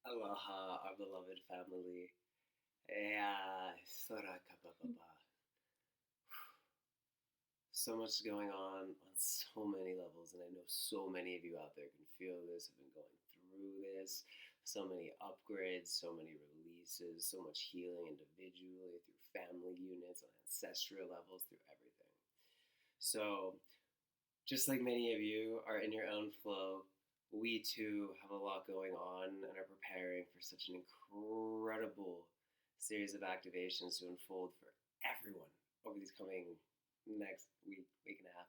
Aloha, our beloved family. Yeah, so much going on so many levels, and I know so many of you out there can feel this, have been going through this. So many upgrades, so many releases, so much healing individually, through family units, on ancestral levels, through everything. So, just like many of you are in your own flow, we too have a lot going on and are preparing for such an incredible series of activations to unfold for everyone over these coming next week and a half.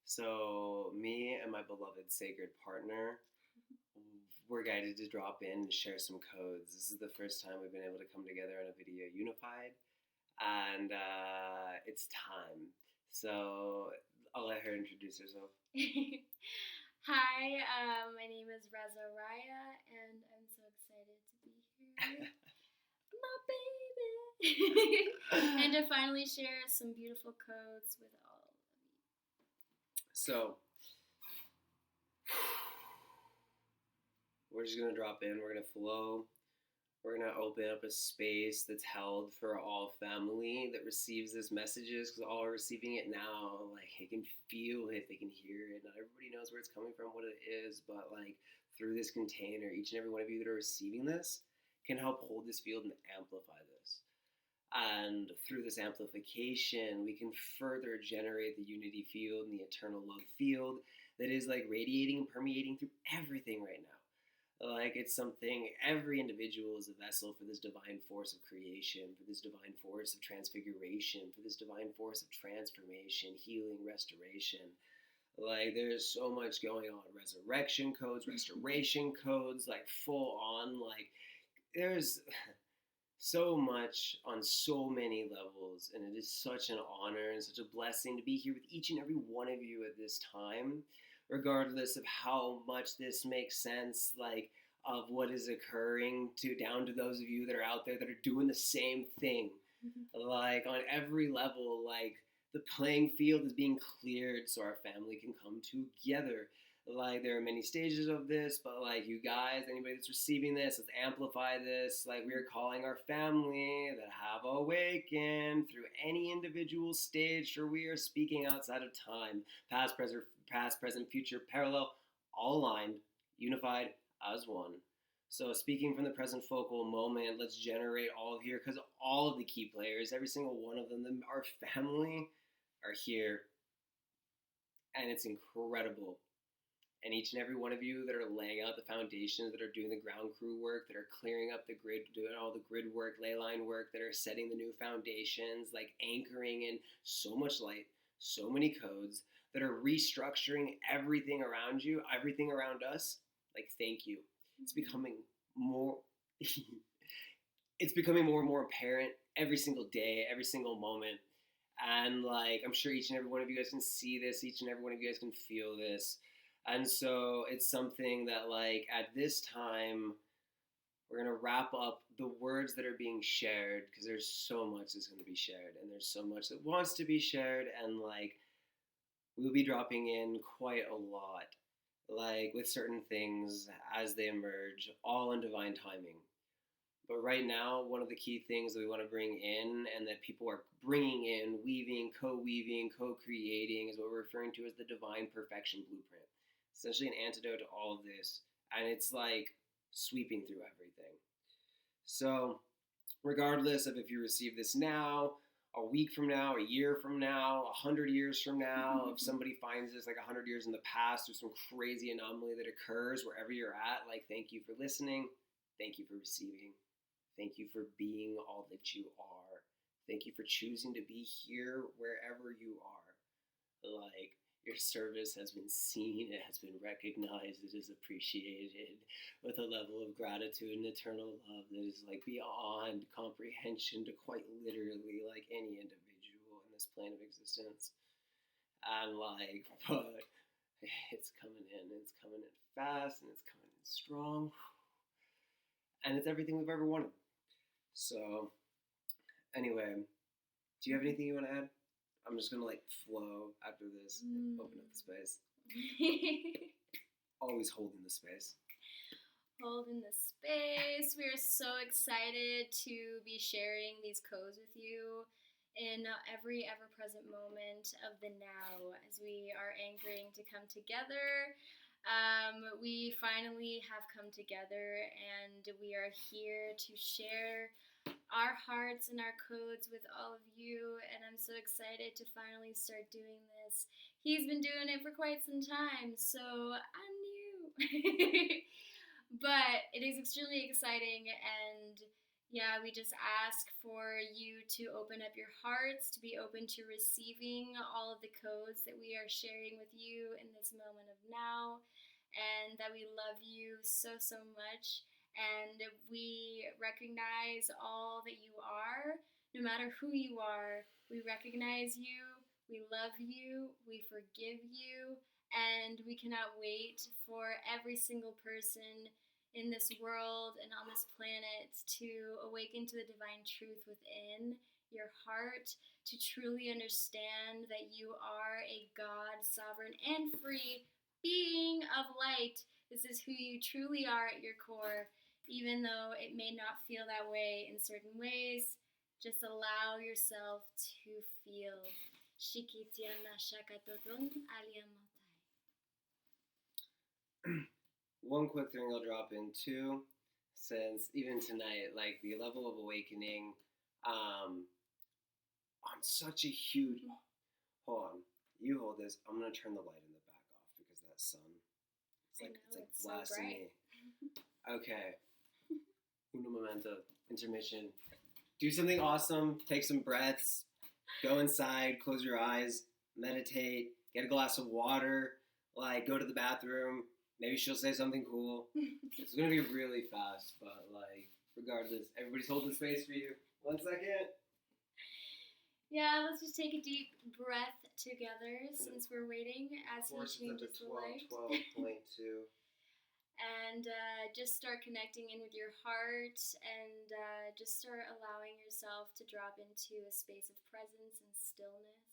So, me and my beloved sacred partner, we're guided to drop in and share some codes. This is the first time we've been able to come together on a video unified, and it's time. So, I'll let her introduce herself. Hi, my name is Amoraea, and I'm so excited to be here. My baby! And to finally share some beautiful codes with all of you. So, we're just going to drop in, we're going to flow. We're going to open up a space that's held for all family that receives this messages, because all are receiving it now. Like, they can feel it, they can hear it. Not everybody knows where it's coming from, what it is, but like through this container, each and every one of you that are receiving this can help hold this field and amplify this. And through this amplification, we can further generate the unity field and the eternal love field that is like radiating and permeating through everything right now. Like, it's something, every individual is a vessel for this divine force of creation, for this divine force of transfiguration, for this divine force of transformation, healing, restoration. Like, there's so much going on. Resurrection codes, restoration codes, like full on. Like, there's so much on so many levels, and it is such an honor and such a blessing to be here with each and every one of you at this time, regardless of how much this makes sense, like, of what is occurring, to down to those of you that are out there that are doing the same thing. Like, on every level, like, the playing field is being cleared so our family can come together. Like, there are many stages of this, but like, you guys, anybody that's receiving this, let's amplify this. Like, we are calling our family that have awakened through any individual stage, for we are speaking outside of time, past, present, future, parallel, all aligned, unified as one. So, speaking from the present focal moment, let's generate all of here, because all of the key players, every single one of them, our family, are here, and it's incredible. And each and every one of you that are laying out the foundations, that are doing the ground crew work, that are clearing up the grid, doing all the grid work, ley line work, that are setting the new foundations, like anchoring in so much light, so many codes, that are restructuring everything around you, everything around us. Like, thank you. It's becoming more it's becoming more and more apparent every single day, every single moment. And like, I'm sure each and every one of you guys can see this, each and every one of you guys can feel this. And so it's something that, like, at this time, we're going to wrap up the words that are being shared, because there's so much that's going to be shared, and there's so much that wants to be shared, and like, we'll be dropping in quite a lot, like, with certain things as they emerge, all in divine timing. But right now, one of the key things that we want to bring in, and that people are bringing in, weaving, co-creating, is what we're referring to as the divine perfection blueprint. Essentially an antidote to all of this, and it's like sweeping through everything. So, regardless of if you receive this now, a week from now, a year from now, 100 years from now, if somebody finds this like 100 years in the past, or some crazy anomaly that occurs wherever you're at, like, thank you for listening, thank you for receiving, thank you for being all that you are, thank you for choosing to be here wherever you are. Like, your service has been seen, it has been recognized, it is appreciated with a level of gratitude and eternal love that is like beyond comprehension to quite literally like any individual in this plane of existence. And like, but it's coming in fast, and it's coming in strong, and it's everything we've ever wanted. So anyway, do you have anything you want to add? I'm just going to like flow after this and open up the space. Always holding the space. Holding the space. We are so excited to be sharing these codes with you in every ever-present moment of the now as we are anchoring to come together. We finally have come together and we are here to share our hearts and our codes with all of you, and I'm so excited to finally start doing this. He's been doing it for quite some time, so I'm new. But it is extremely exciting, and yeah, we just ask for you to open up your hearts, to be open to receiving all of the codes that we are sharing with you in this moment of now, and that we love you so, so much. And we recognize all that you are, no matter who you are. We recognize you, we love you, we forgive you, and we cannot wait for every single person in this world and on this planet to awaken to the divine truth within your heart, to truly understand that you are a God, sovereign and free being of light. This is who you truly are at your core, even though it may not feel that way in certain ways. Just allow yourself to feel. Shikitiana shakatoton aliamotai. One quick thing I'll drop in too, since even tonight, like the level of awakening, on such a huge. Hold on, you hold this. I'm gonna turn the light in the back off because that sun. It's like blasting me. Okay. Uno momento. Intermission. Do something awesome. Take some breaths. Go inside. Close your eyes. Meditate. Get a glass of water. Like, go to the bathroom. Maybe she'll say something cool. It's going to be really fast, but, like, regardless, everybody's holding space for you. 1 second. Yeah, let's just take a deep breath together since we're waiting as he changes the light. 12.2. And just start connecting in with your heart and just start allowing yourself to drop into a space of presence and stillness.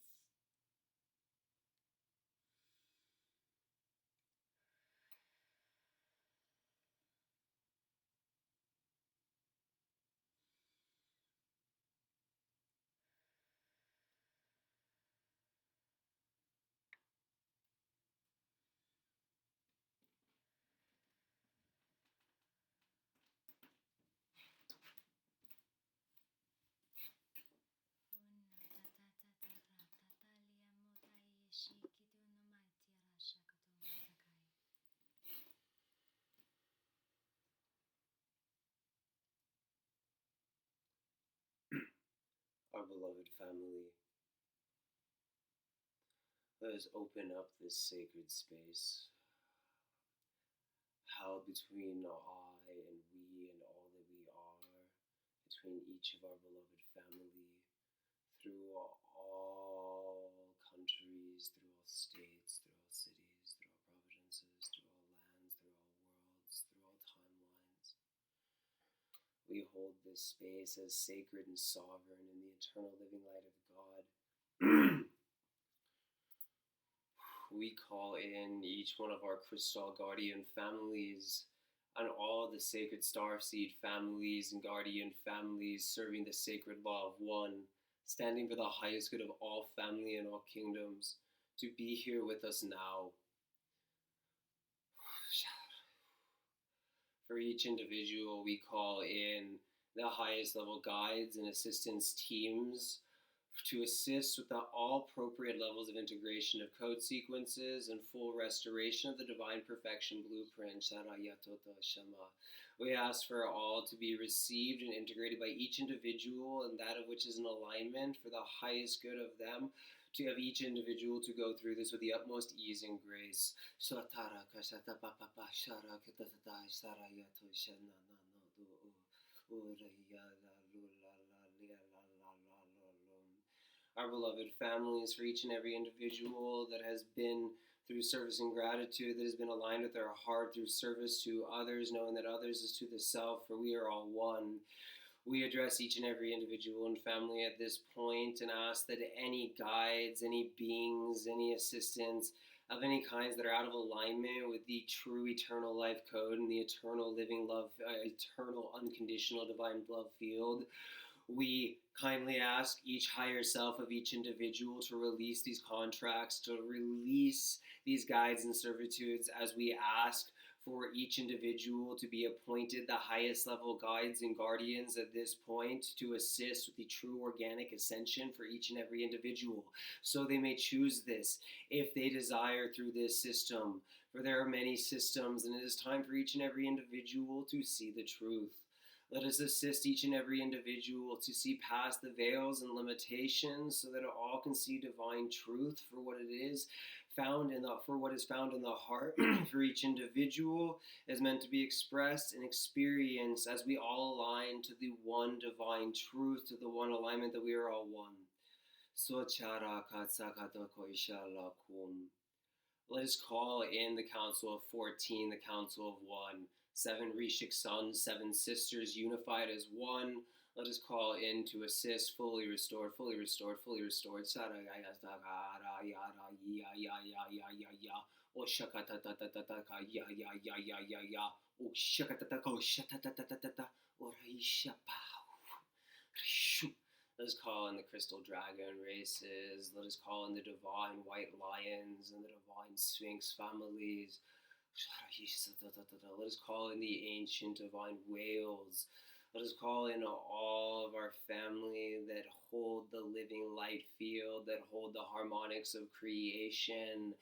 Our beloved family, let us open up this sacred space, held between I and we and all that we are, between each of our beloved family, through all countries, through all states, through all cities, through all providences, through all lands, through all worlds, through all timelines. We hold this space as sacred and sovereign in the eternal living light of God. We call in each one of our Krystal guardian families and all the sacred starseed families and guardian families serving the sacred law of one, standing for the highest good of all family and all kingdoms, to be here with us now. For each individual, we call in the highest level guides and assistance teams to assist with the all appropriate levels of integration of code sequences and full restoration of the divine perfection blueprint. We ask for all to be received and integrated by each individual, and that of which is in alignment for the highest good of them, to have each individual to go through this with the utmost ease and grace. Our beloved families, for each and every individual that has been through service and gratitude, that has been aligned with our heart through service to others, knowing that others is to the self, for we are all one. We address each and every individual and family at this point and ask that any guides, any beings, any assistants of any kinds that are out of alignment with the true eternal life code and the eternal living love, eternal unconditional divine love field. We kindly ask each higher self of each individual to release these contracts, to release these guides and servitudes, as we ask for each individual to be appointed the highest level guides and guardians at this point to assist with the true organic ascension for each and every individual, so they may choose this if they desire through this system. For there are many systems, and it is time for each and every individual to see the truth. Let us assist each and every individual to see past the veils and limitations, so that all can see divine truth for what it is found in the heart. For each individual is meant to be expressed and experienced as we all align to the one divine truth, to the one alignment that we are all one. Let us call in the Council of 14, the Council of One. 7 Rishik sons, 7 sisters unified as one. Let us call in to assist, fully restored, fully restored, fully restored. Let us call in the crystal dragon races. Let us call in the divine white lions and the divine sphinx families. Let us call in the ancient divine whales. Let us call in all of our family that hold the living light field, that hold the harmonics of creation,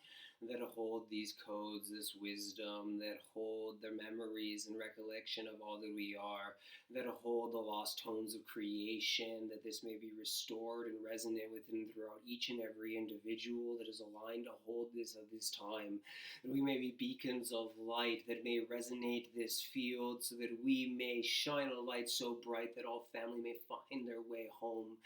that hold these codes, this wisdom, that hold their memories and recollection of all that we are, that hold the lost tones of creation, that this may be restored and resonate within throughout each and every individual that is aligned to hold this at this time, that we may be beacons of light that may resonate this field, so that we may shine a light so bright that all family may find their way home,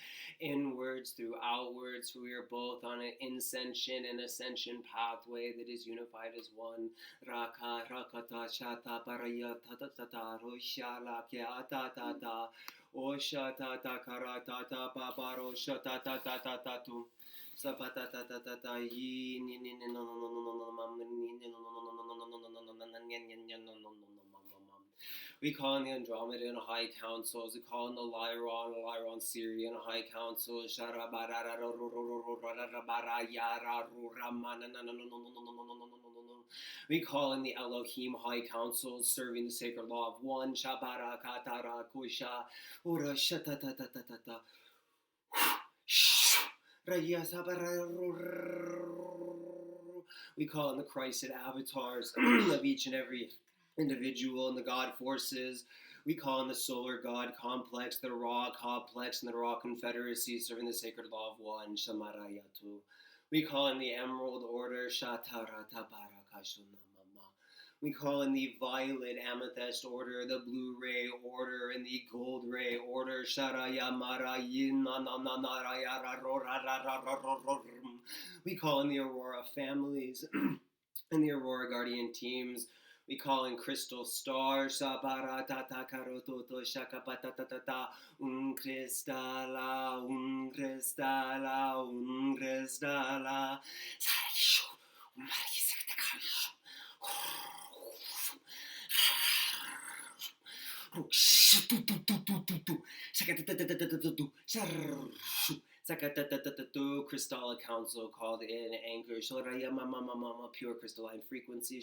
inwards through outwards, for we are both on an ascension and ascension pathway that is unified as one. Raka rakata shata parayata tata roshala kyata tata oshata takarata paparo shata tata tatu sapata tata tata yi ni ni no no no no no no we call in the Andromedan High Councils. We call in the Lyron Syrian High Council. We call in the Elohim High Councils, serving the sacred law of one. We call in the Christed avatars of each and every individual and the God forces. We call in the solar God complex, the Ra complex, and the Ra confederacy, serving the sacred law of one. Shamarayatu. We call in the Emerald Order. We call in the Violet Amethyst Order, the Blue Ray Order, and the Gold Ray Order. We call in the Aurora families and the Aurora Guardian teams. We call in Krystal Star. Sabaratata karototo shakapatatata Krystala Krystala Krystala. Krystallic Council called in anchor pure crystalline frequency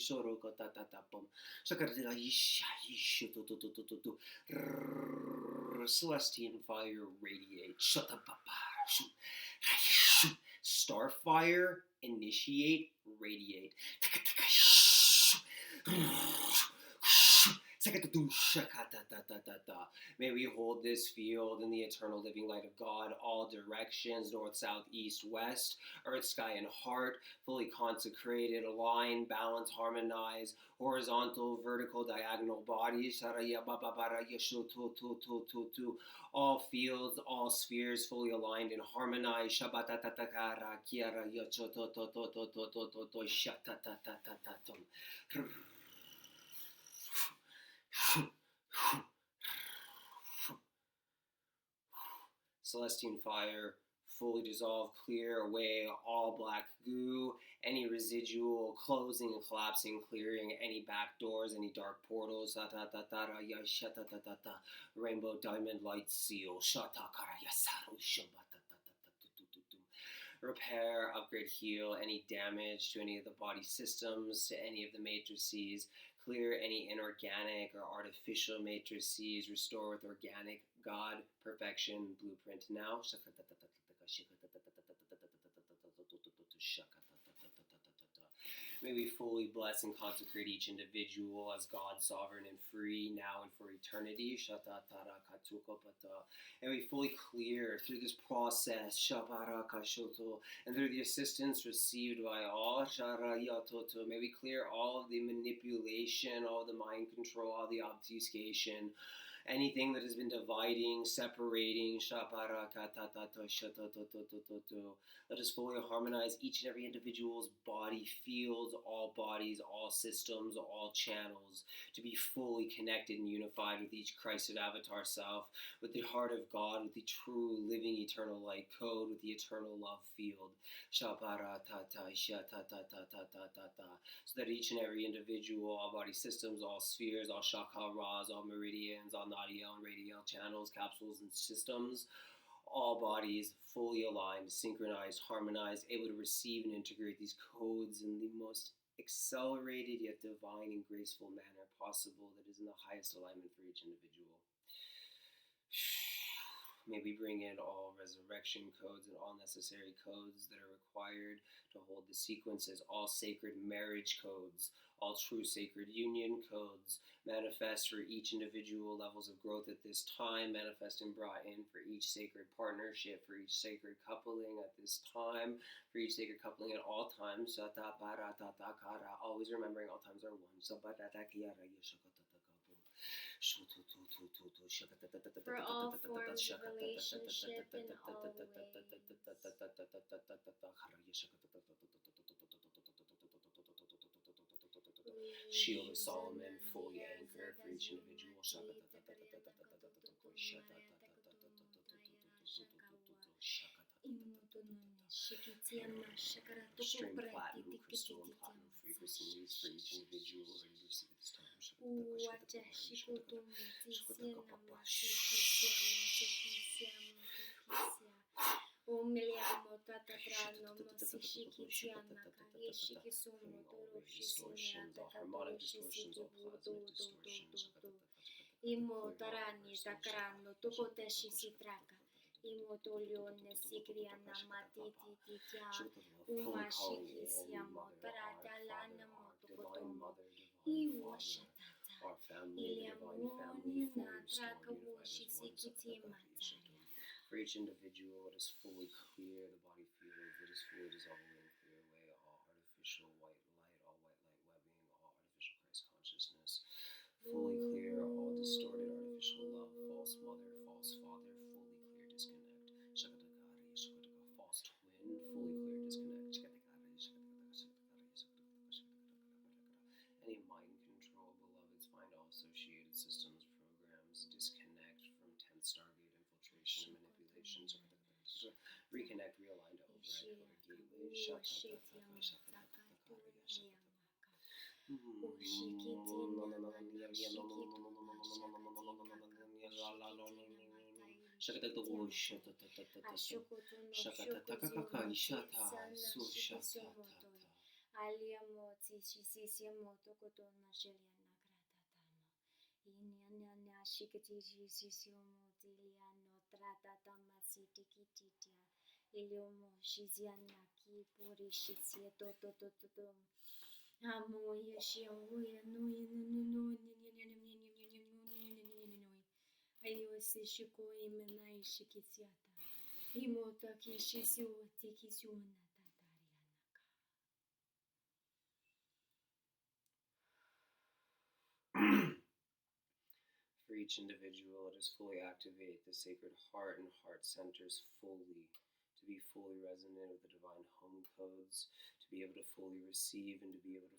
Celestine fire radiate StarFire initiate radiate May we hold this field in the eternal living light of God, all directions, north, south, east, west, earth, sky, and heart, fully consecrated, aligned, balanced, harmonized, horizontal, vertical, diagonal bodies, all fields, all spheres, fully aligned and harmonized. Celestine fire, fully dissolve, clear away all black goo, any residual closing and collapsing, clearing any back doors, any dark portals, rainbow diamond light seal, repair, upgrade, heal any damage to any of the body systems, to any of the matrices, clear any inorganic or artificial matrices, restore with organic God perfection blueprint now. May we fully bless and consecrate each individual as God, sovereign and free, now and for eternity. And we fully clear through this process, and through the assistance received by all, may we clear all of the manipulation, all of the mind control, all the obfuscation, anything that has been dividing, separating. Let us fully harmonize each and every individual's body fields, all bodies, all systems, all channels, to be fully connected and unified with each Christed avatar self, with the heart of God, with the true living eternal light code, with the eternal love field. So that each and every individual, all body systems, all spheres, all chakras, all meridians, all Nadiel and radial channels, capsules, and systems, all bodies fully aligned, synchronized, harmonized, able to receive and integrate these codes in the most accelerated yet divine and graceful manner possible that is in the highest alignment for each individual. May we bring in all resurrection codes and all necessary codes that are required to hold the sequences, all sacred marriage codes, all true sacred union codes, manifest for each individual levels of growth at this time, manifest and brought in for each sacred partnership, for each sacred coupling at this time, for each sacred coupling at all times. Always remembering all times are one. For all forms of relationship in all ways. Shield of Solomon, fully anchored for each individual. Extreme platinum, crystal, and platinum frequencies for each individual who receive this time. Distortions, all harmonic distortions, all plasmic distortions. Imotarani takarano tukoteshi sitraka. Imotolione sikriana matiti titia. Umashiki siamo taratalana motokotomo. Iwashatata. Iliamoni na trakawoshi sikiti mataria. For each individual, let us fully clear the body fields, let us fully dissolve and clear away all artificial white light, all white light webbing, all artificial Christ consciousness. Fully clear all distorted artificial love, false mother, false father, fully clear, disconnect. False twin, fully clear, disconnect. Any mind control, beloveds, find all associated systems, programs, disconnect from 10th Stargate infiltration and manipulation. Reconnect, realign to override code gateways. For each individual, let us fully activate the sacred heart and heart centers fully, to be fully resonant with the divine home codes, to be able to fully receive and to be able to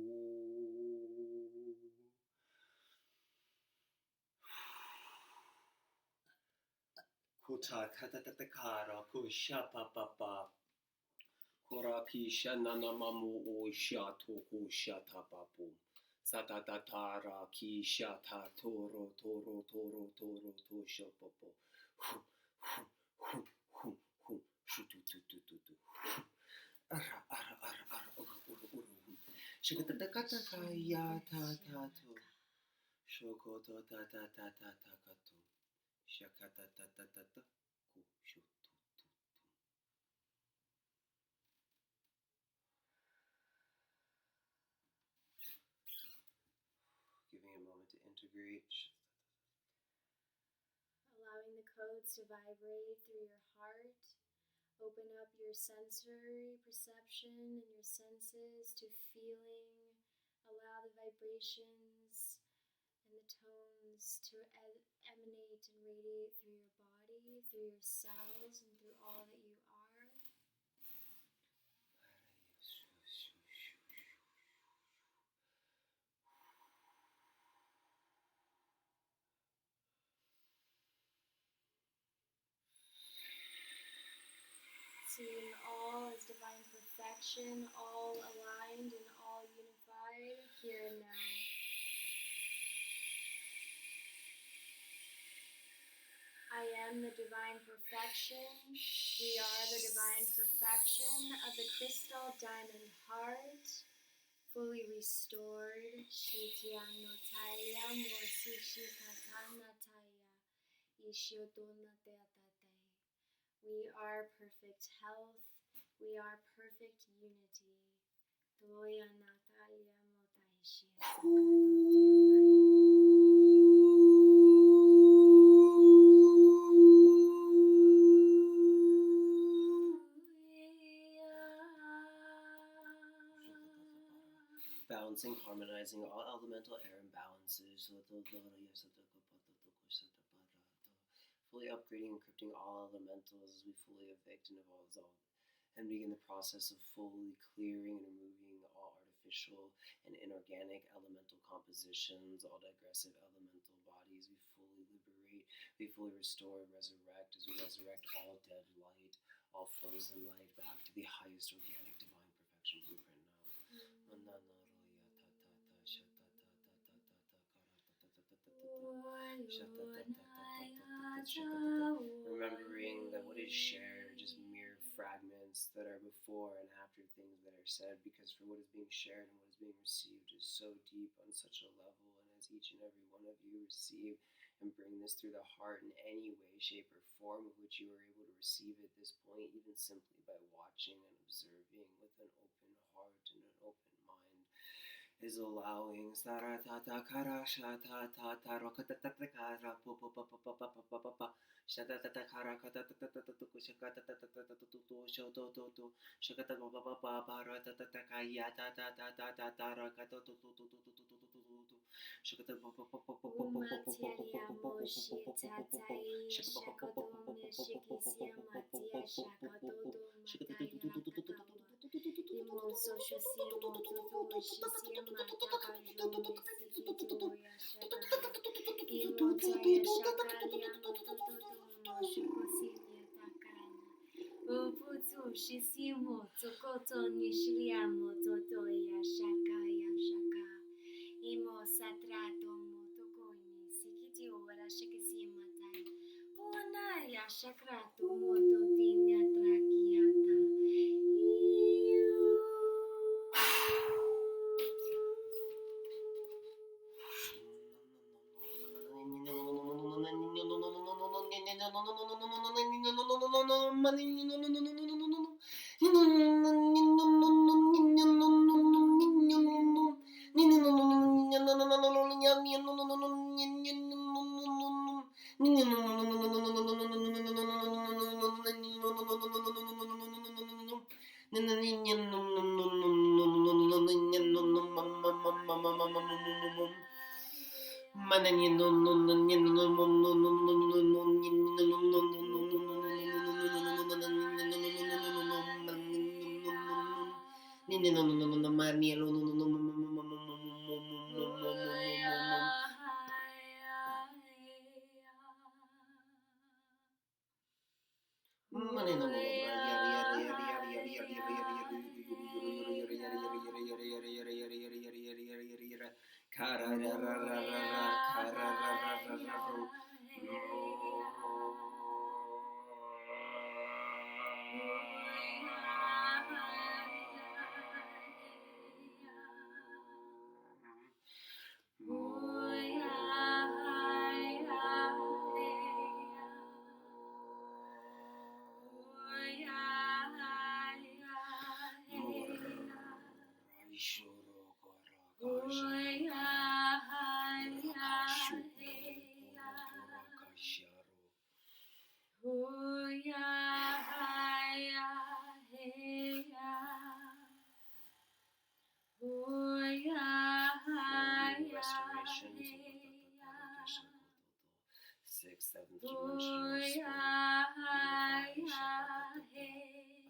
Kota katatakara kushapapapa. Korapisha nanamamu o shato kushatapapu. Satatatara kishata toro toro toro toro toshapapo. Shutututututu. Ara ara ara ara uru uru uru. Shikatatakataka ya tatato. Shokoto tatatatatakato. Shakatatatata kushutututu. Giving a moment to integrate. Allowing the codes to vibrate through your heart. Open up your sensory perception and your senses to feeling. Allow the vibrations and the tones to emanate and radiate through your body, through your cells, and through all that you are. Seeing all as divine perfection, all aligned and all unified, here and now. I am the divine perfection. We are the divine perfection of the crystal diamond heart, fully restored. Shitianotalia mosishikatanataya. Ishiodonateatate. We are perfect health. We are perfect unity. Toyanatalia balancing, harmonizing all elemental air imbalances. Fully upgrading, encrypting all elementals as we fully evict and evolve and begin the process of fully clearing and removing all artificial and inorganic elemental compositions, all digressive elemental bodies. We fully liberate, we fully restore and resurrect as we resurrect all dead light, all frozen light back to the highest organic divine perfection blueprint now. Remembering that what is shared are just mere fragments that are before and after things that are said, because for what is being shared and what is being received is so deep on such a level, and as each and every one of you receive and bring this through the heart in any way, shape, or form of which you are able to receive at this point, even simply by watching and observing with an open heart and an open mind, is allowing sixth, seventh dimensional spirit, violet ray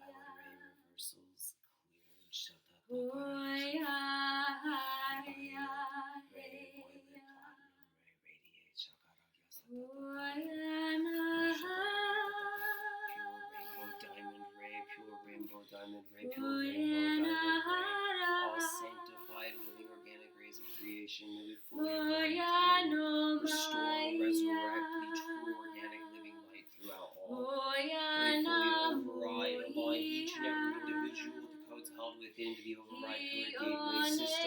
reversals cleared, violet ray, violet, platinum ray, radiate, pure rainbow diamond ray, pure rainbow diamond ray, all sanctified living organic rays of creation, may we fully restore, resurrect the true organic living light throughout all. May we fully override, align each and every individual with the codes held within to the override pillar gateway system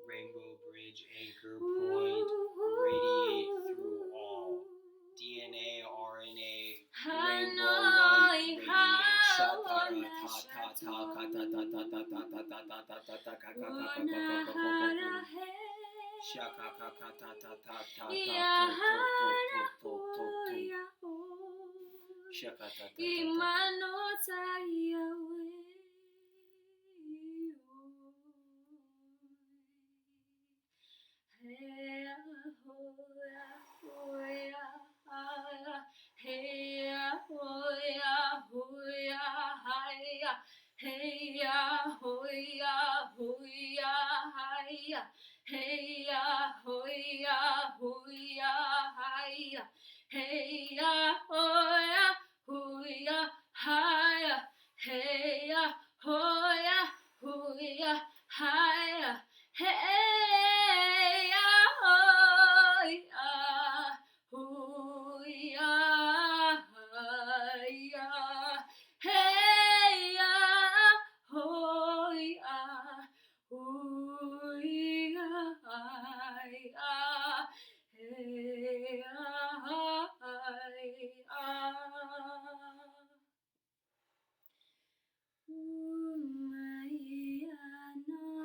Rainbow Bridge Anchor Point, radiate through all. DNA, RNA, rainbow light,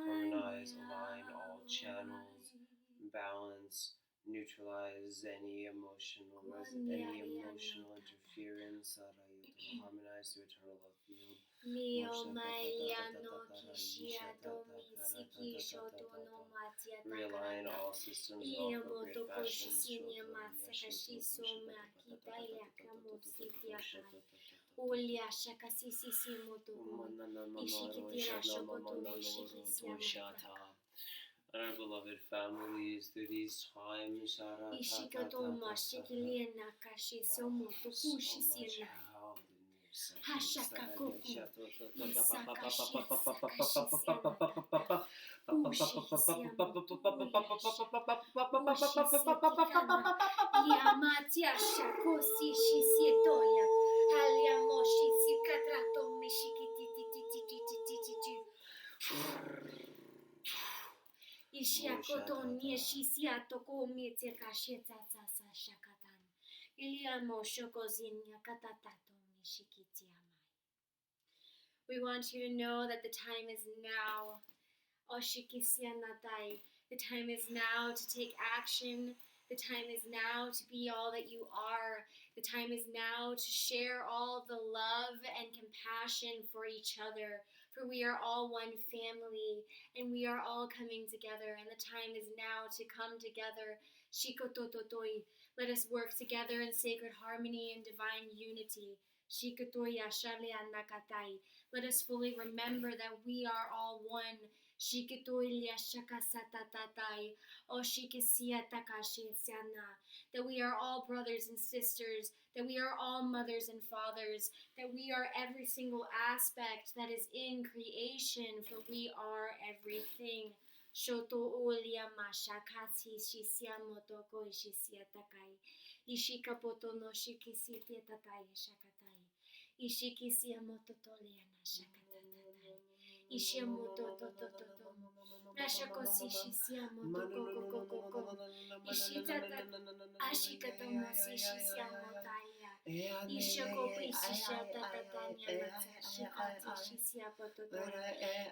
Harmonize, align all channels, balance, neutralize any emotional interference. Harmonize the eternal love field. Realign all systems of appropriate Our beloved families through these times. So much held in We want you to know that the time is now. The time is now to take action. The time is now to be all that you are. The time is now to share all the love and compassion for each other. For we are all one family, and we are all coming together. And the time is now to come together. Shikotototoi. Let us work together in sacred harmony and divine unity. Shikotoya Shalia Nakatai. Let us fully remember that we are all one. Shikitoilia Shakasatatatai. Oshikisia Takashisiana. That we are all brothers and sisters. That we are all mothers and fathers. That we are every single aspect that is in creation. For we are everything. Shoto Olia Mashakati Shisiamotoko Shisiatakai. Ishikapoto no Shikisitia Tatai Shakatai. Ishikisia Mototoliana Shakatatai. Ishiamototototo. Rashakosi Shisia Motoko. Ishitata Ashikatomosi Shisia Motaya. Ishakopi Shishatatanya Mata. Shikati Shisia Pototora.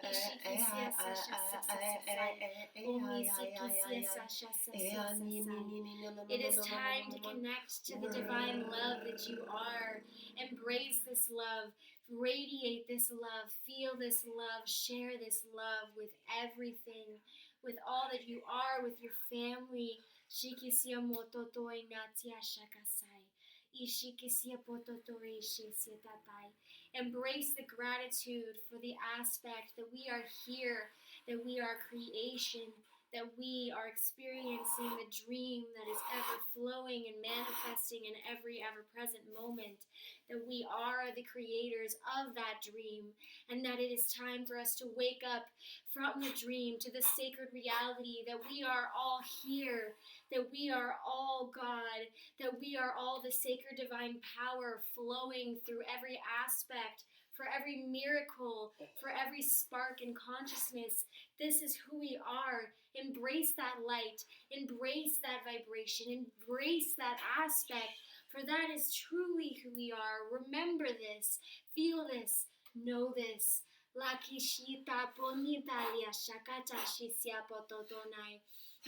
Ishikisia Sasha Sasasai. Omisikisia Sasha Sasasai. It is time to connect to the divine love that you are. Embrace this love. Radiate this love. Feel this love. Share this love with everything. With all that you are. With your family. Shikisia mototoi natia shakasai. Ishikisia pototoi shisietatai. Embrace the gratitude for the aspect that we are here. That we are creation. that we are experiencing the dream that is ever flowing and manifesting in every ever present moment, that we are the creators of that dream, and that it is time for us to wake up from the dream to the sacred reality that we are all here, that we are all God, that we are all the sacred divine power flowing through every aspect, for every miracle, for every spark in consciousness. This is who we are. Embrace that light, embrace that vibration, embrace that aspect, for that is truly who we are. Remember this, feel this, know this. La kishita ponita lia shakata shisia pototonai,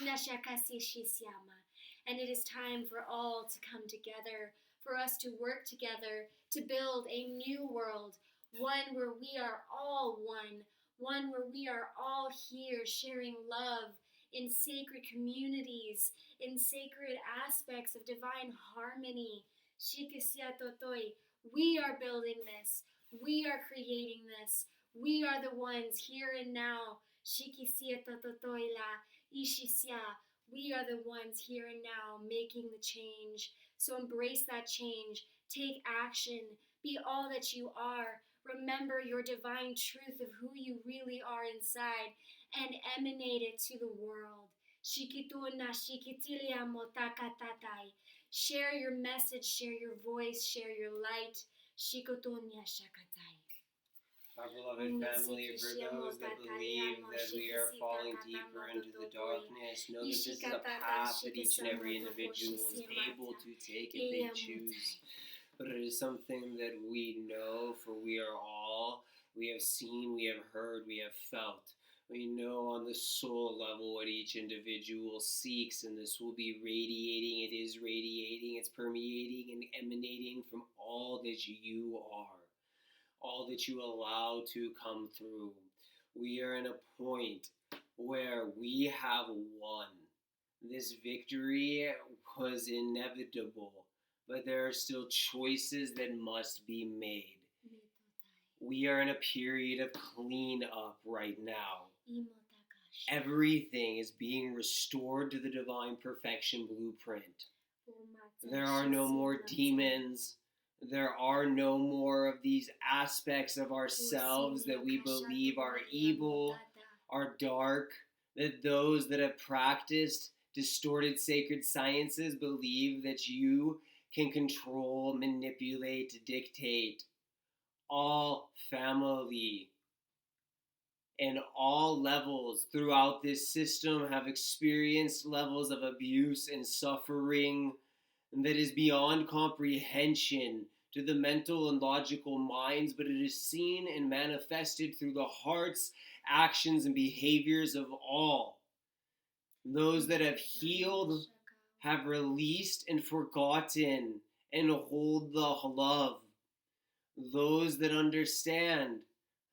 na shakasi shisiama. And it is time for all to come together, for us to work together, to build a new world, one where we are all one where we are all here sharing love in sacred communities, in sacred aspects of divine harmony. Shikisia totoi. We are building this. We are creating this. We are the ones here and now. Shikisia totoi la ishisia. We are the ones here and now making the change. So embrace that change. Take action. Be all that you are. Remember your divine truth of who you really are inside and emanate it to the world. Shikituna shikitilia motakatatai. Share your message, share your voice, share your light. Shikotonia shakatai. Our beloved family, for those that believe that we are falling deeper into the darkness, know that this is a path that each and every individual is able to take if they choose. But it is something that we know, for we are all, we have seen, we have heard, we have felt. We know on the soul level what each individual seeks, and this will be radiating, it is radiating, it's permeating and emanating from all that you are, all that you allow to come through. We are in a point where we have won. This victory was inevitable. But there are still choices that must be made. We are in a period of cleanup right now. Everything is being restored to the divine perfection blueprint. There are no more demons. There are no more of these aspects of ourselves that we believe are evil, are dark, that those that have practiced distorted sacred sciences believe that you can control, manipulate, dictate. All family and all levels throughout this system have experienced levels of abuse and suffering that is beyond comprehension to the mental and logical minds, but it is seen and manifested through the hearts, actions, and behaviors of all. Those that have healed have released and forgotten and hold the love. Those that understand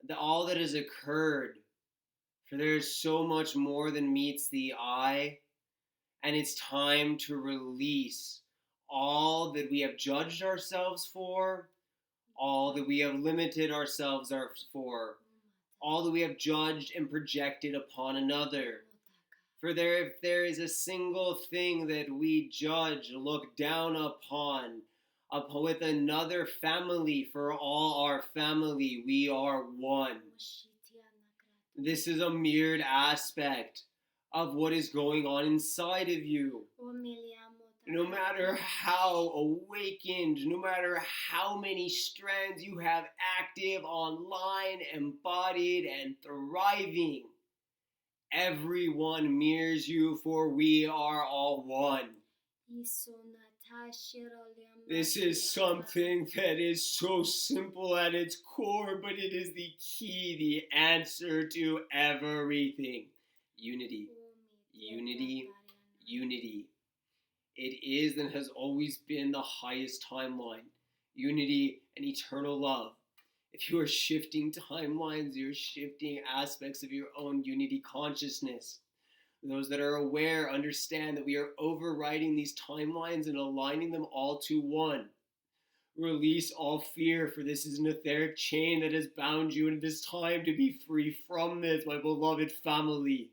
that all that has occurred, for there is so much more than meets the eye, and it's time to release all that we have judged ourselves for, all that we have limited ourselves for, all that we have judged and projected upon another. For if there is a single thing that we judge, look down upon with another family, for all our family, we are one. This is a mirrored aspect of what is going on inside of you. No matter how awakened, no matter how many strands you have active, online, embodied, and thriving, everyone mirrors you, for we are all one. This is something that is so simple at its core, but it is the key, the answer to everything. Unity, unity, unity. It is and has always been the highest timeline. Unity and eternal love. If you are shifting timelines, you're shifting aspects of your own unity consciousness. Those that are aware understand that we are overriding these timelines and aligning them all to one. Release all fear, for this is an etheric chain that has bound you, and it is time to be free from this, my beloved family.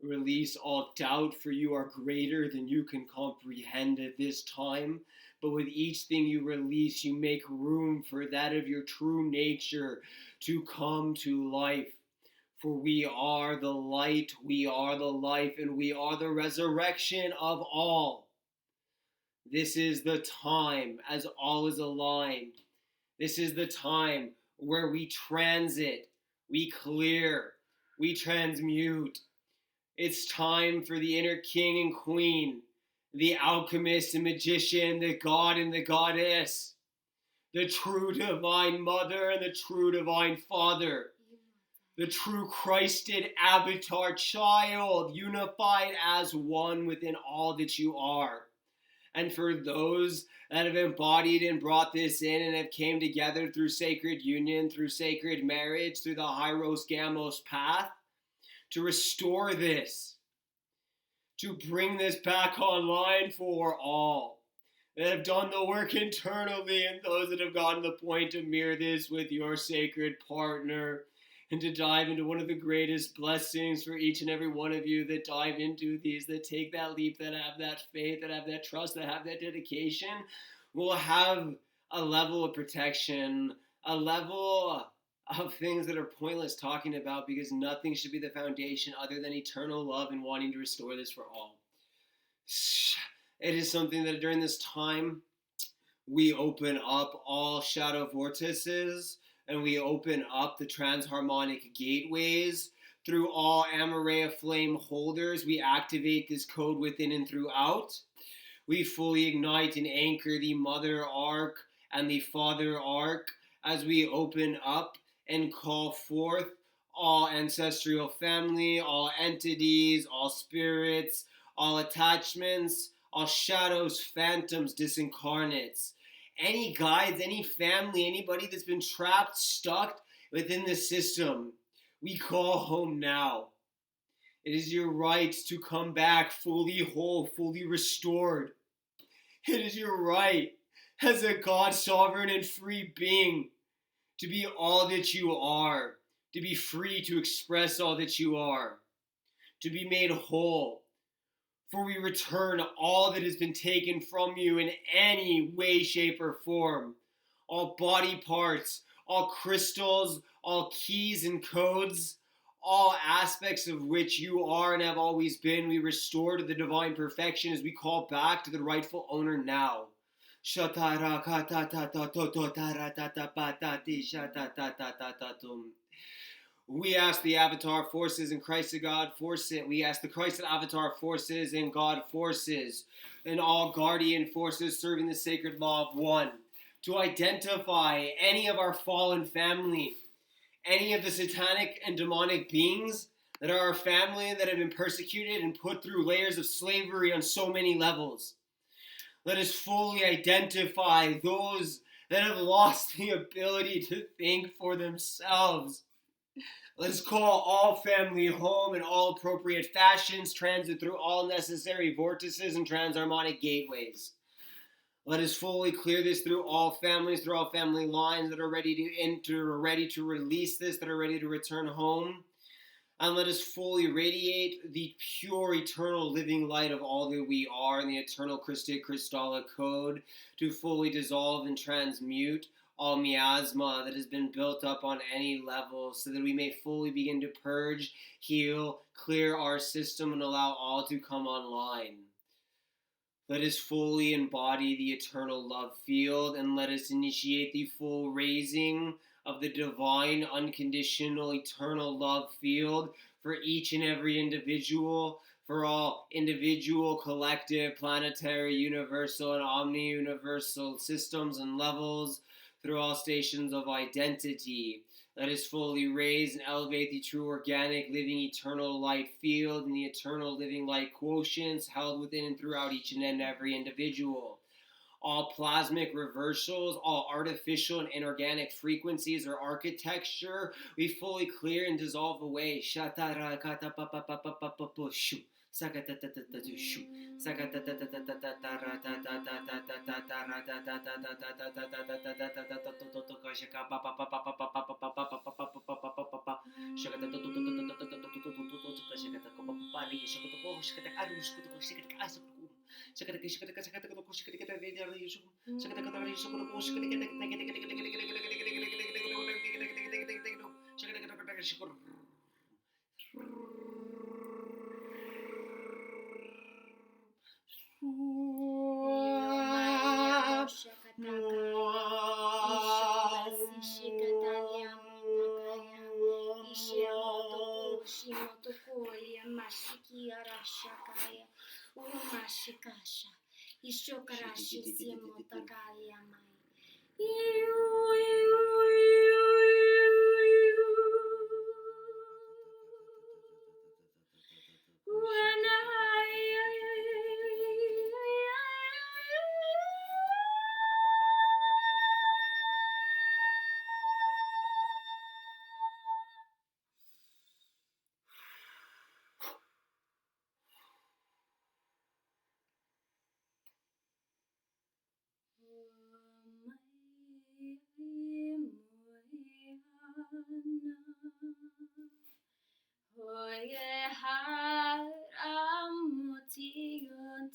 Release all doubt, for you are greater than you can comprehend at this time. But with each thing you release, you make room for that of your true nature to come to life. For we are the light, we are the life, and we are the resurrection of all. This is the time as all is aligned. This is the time where we transit, we clear, we transmute. It's time for the inner king and queen, the alchemist and magician, the god and the goddess, the true divine mother and the true divine father, the true Christed avatar child, unified as one within all that you are. And for those that have embodied and brought this in and have came together through sacred union, through sacred marriage, through the Heirogamic path, to restore this, to bring this back online for all that have done the work internally and those that have gotten the point to mirror this with your sacred partner, and to dive into one of the greatest blessings for each and every one of you that dive into these, that take that leap, that have that faith, that have that trust, that have that dedication, will have a level of protection, a level of things that are pointless talking about, because nothing should be the foundation other than eternal love and wanting to restore this for all. It is something that during this time, we open up all shadow vortices, and we open up the transharmonic gateways. Through all Amoraea flame holders, we activate this code within and throughout. We fully ignite and anchor the mother arc and the father arc as we open up and call forth all ancestral family, all entities, all spirits, all attachments, all shadows, phantoms, disincarnates. Any guides, any family, anybody that's been trapped, stuck within the system, we call home now. It is your right to come back fully whole, fully restored. It is your right as a God, sovereign and free being to be all that you are, to be free to express all that you are, to be made whole. For we return all that has been taken from you in any way, shape, or form. All body parts, all crystals, all keys and codes, all aspects of which you are and have always been, we restore to the divine perfection as we call back to the rightful owner now. We ask the Avatar forces and Christ the God forces. We ask the Christ Avatar forces and God forces and all guardian forces serving the sacred law of one to identify any of our fallen family, any of the satanic and demonic beings that are our family that have been persecuted and put through layers of slavery on so many levels. Let us fully identify those that have lost the ability to think for themselves. Let us call all family home in all appropriate fashions, transit through all necessary vortices and transharmonic gateways. Let us fully clear this through all families, through all family lines that are ready to enter, are ready to release this, that are ready to return home. And let us fully radiate the pure, eternal, living light of all that we are in the eternal crystallic code to fully dissolve and transmute all miasma that has been built up on any level, so that we may fully begin to purge, heal, clear our system, and allow all to come online. Let us fully embody the eternal love field, and let us initiate the full raising of the divine, unconditional, eternal love field for each and every individual, for all individual, collective, planetary, universal, and omni-universal systems and levels, through all stations of identity. Let us fully raise and elevate the true organic living eternal light field and the eternal living light quotients held within and throughout each and every individual. All plasmic reversals, all artificial and inorganic frequencies or architecture, we fully clear and dissolve away.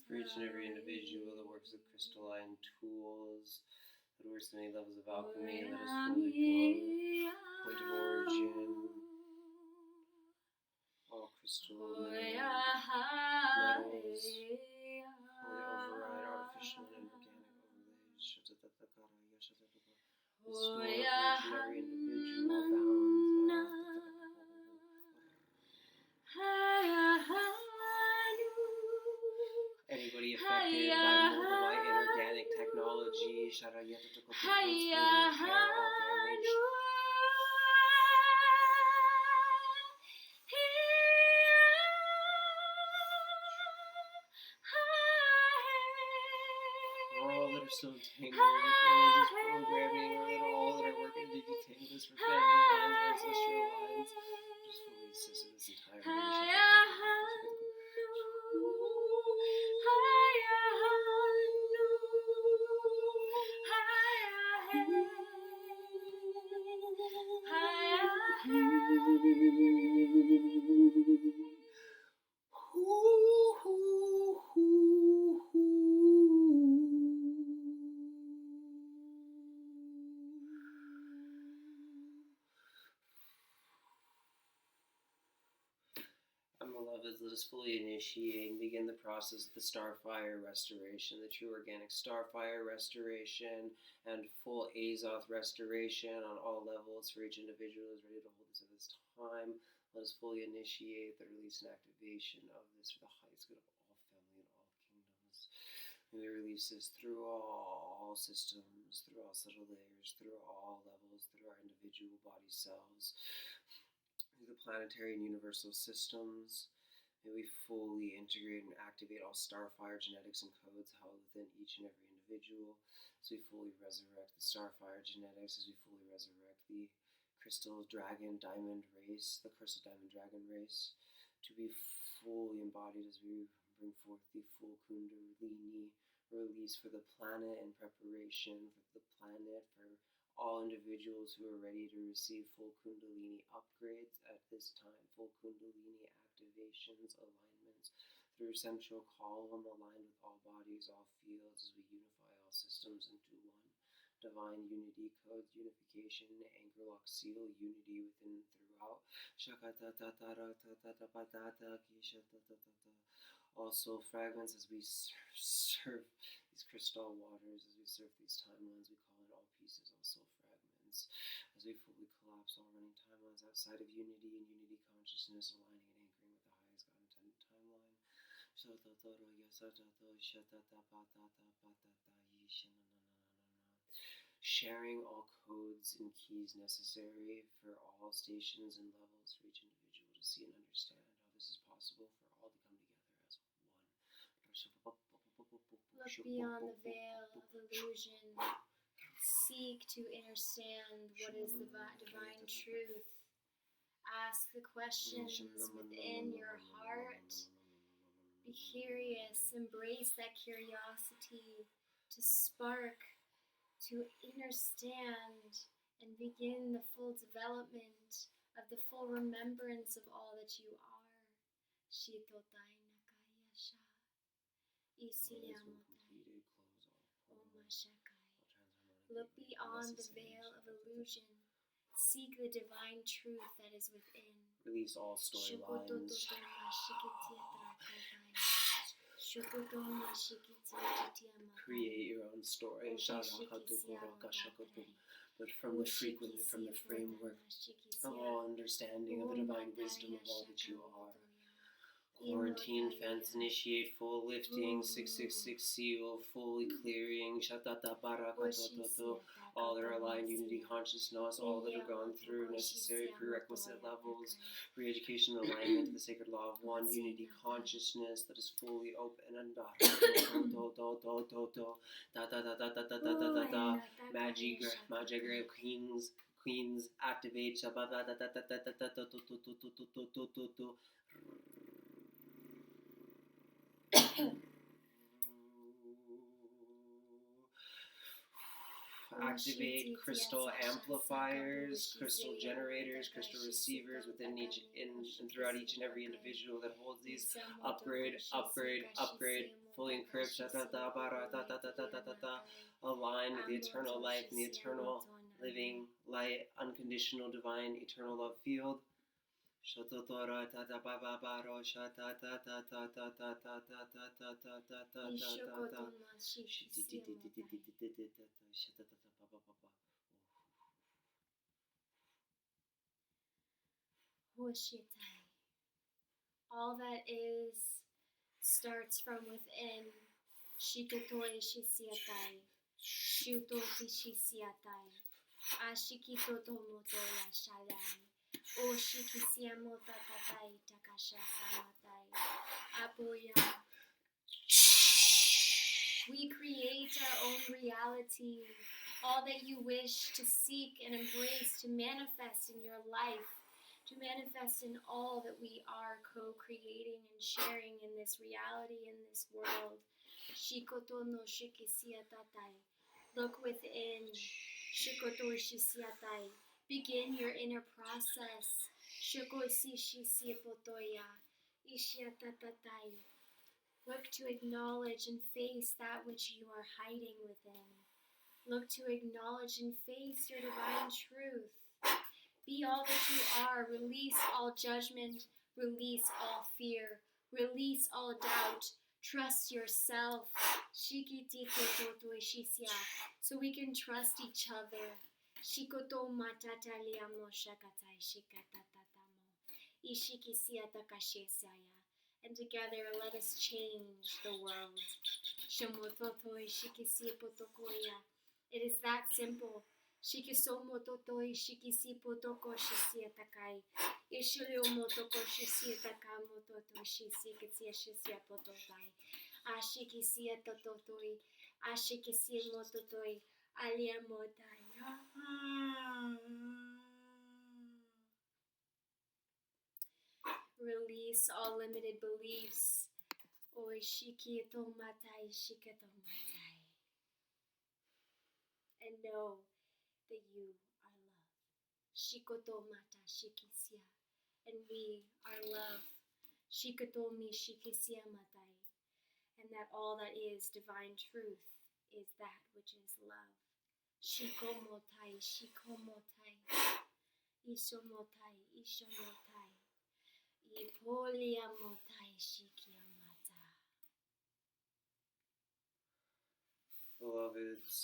For each and every individual that works with crystalline tools, that works in many levels of alchemy, let us fully go point of origin. All crystal metals, fully override artificial and organic overlays. Restore each and every individual balance. Anybody affected by moldavite inorganic technology, all that are so entangled with religious programming, or that all that are working to detangle us from family lines, ancestral lines, just release us in this entire Beloveds, let us fully initiate and begin the process of the StarFire restoration, the true organic StarFire restoration, and full Azoth restoration on all levels for each individual who is ready to hold this at this time. Let us fully initiate the release and activation of this for the highest good of all family and all kingdoms. May we release this through all systems, through all subtle layers, through all levels, through our individual body cells, through the planetary and universal systems. May we fully integrate and activate all StarFire genetics and codes held within each and every individual, as we fully resurrect the StarFire genetics, as we fully resurrect the Krystal Dragon Diamond race, the Krystal Diamond Dragon race, to be fully embodied as we bring forth the full Kundalini release for the planet in preparation for the planet, for all individuals who are ready to receive full Kundalini upgrades at this time, full Kundalini activations, alignments through central column, aligned with all bodies, all fields, as we unify all systems into one. Divine unity codes, unification, anchor lock seal, unity within and throughout. Also fragments as we serve these crystal waters, as we serve these timelines, we call in all pieces, also fragments, as we fully collapse all running timelines outside of unity and unity consciousness, aligning and anchoring with the highest God intended timeline. Sharing all codes and keys necessary for all stations and levels for each individual to see and understand how this is possible for all to come together as one. Look beyond the veil of illusion. Seek to understand what is the divine truth. Ask the questions within your heart. Be curious. Embrace that curiosity to spark, to understand, and begin the full development of the full remembrance of all that you are. Shitotai nakayasha. Isiliamotai. Omashakai. Look beyond the veil of illusion. Seek the divine truth that is within. Release all storylines. Create your own story. But from the frequency, from the framework of all understanding of the divine wisdom of all that you are. Quarantine fence, initiate full lifting, 666 seal, fully clearing, shatata barakatoto, all that are aligned, unity consciousness, all that have gone through necessary prerequisite levels, re-education, alignment to the sacred law of one, unity consciousness that is fully open and magic queens, activate, activate crystal amplifiers, crystal generators, crystal receivers within each and throughout each and every individual that holds these. Upgrade, fully encrypt, align with the eternal life and the eternal living light, unconditional divine eternal love field. All that is starts from within. Shikotoi shisiatai. Shutoti shisiatai. Ashikitoto motoya shalai. O shikisiamota tatai takasha samatai. Apoya. We create our own reality. All that you wish to seek and embrace, to manifest in your life, to manifest in all that we are co-creating and sharing in this reality, in this world. Shikoto no shikisiatatai. Look within. Shikoto shisiatai. Begin your inner process. Shikosi shisipotoya. Ishiatatatai. Look to acknowledge and face that which you are hiding within. Look to acknowledge and face your divine truth. Be all that you are. Release all judgment. Release all fear. Release all doubt. Trust yourself. So we can trust each other. Shikoto matataliamo shakatai shikatatatamo. Ishikisiatakashesaya. And together let us change the world. Shomototoi shikisipotokoya. It is that simple. Shikisomototoi shikisipotoko shisiatakai. Ishiliomotoko shisiatakamototo shisikisiasiapototai. Ashikisiatotoi. Ashikisiamototoi. Aliamotai. Release all limited beliefs. Oishikitomatai shikatomatai. And know that you are love. Shikotomata shikisia. And we are love. Shikotomi shikisia matai. And that all that is divine truth is that which is love. Shikomotai, shikomotai. Ishomotai, ishomotai. Ipoliamotai shikiamata. Beloveds,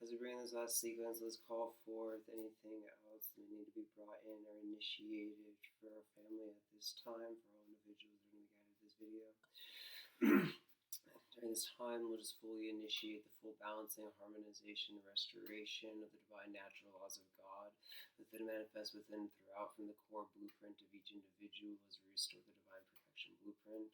as we bring this last sequence, let's call forth anything else that need to be brought in or initiated for our family at this time, for all individuals that are going to be guided this video. During this time, we'll just fully initiate the full balancing, harmonization, restoration of the divine natural laws of God that manifest within and throughout from the core blueprint of each individual as we restore the divine perfection blueprint.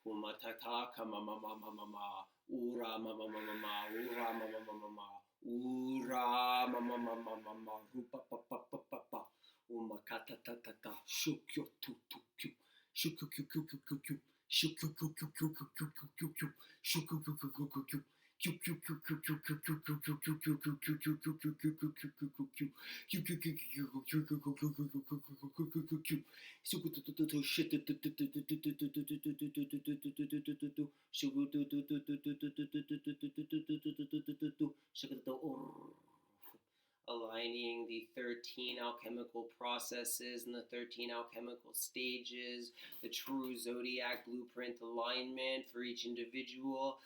Umatata kama mama mama ura mama mama ura mama mama ura mama mama mama rupa pa pa pa pa pa umakata ta ta ta shukyo tu tu kyu shukyo kyu kyu kyu kyu kyu shukyo kyu kyu kyu kyu kyu kyu kyu kyu shukyo kyu kyu kyu kyu kyu aligning the 13 alchemical processes and the 13 alchemical stages, the true zodiac blueprint alignment for each individual,